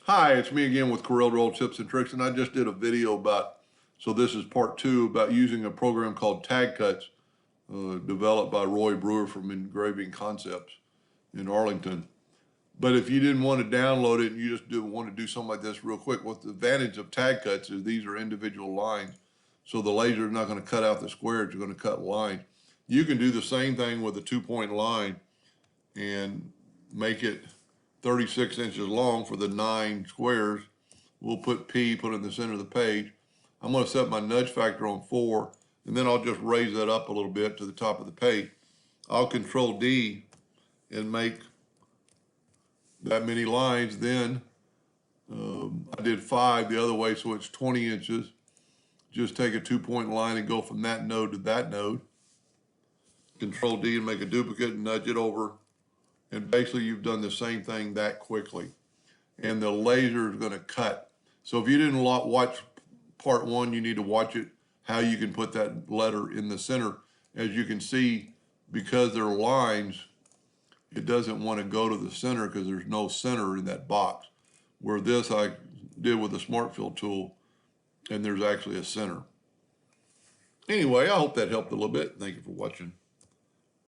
Hi, it's me again with Corel Roll Tips and Tricks, and I just did a video about, so this is part two, about using a program called TagCuts, developed by Roy Brewer from Engraving Concepts in Arlington. But if you didn't want to download it and you just want to do something like this real quick, what the advantage of TagCuts is these are individual lines. So the laser is not going to cut out the squares, you're going to cut lines. You can do the same thing with a 2-point line and make it 36 inches long for the 9 squares. We'll put P, put it in the center of the page. I'm going to set my nudge factor on 4, and then I'll just raise that up a little bit to the top of the page. I'll Control D and make that many lines. Then I did 5 the other way, so it's 20 inches. Just take a 2-point line and go from that node to that node. Control D and make a duplicate and nudge it over. And basically you've done the same thing that quickly. And the laser is going to cut. So if you didn't watch part 1, you need to watch it, how you can put that letter in the center. As you can see, because there are lines, it doesn't want to go to the center because there's no center in that box. Where this I did with the Smart Fill tool, and there's actually a center. Anyway, I hope that helped a little bit. Thank you for watching.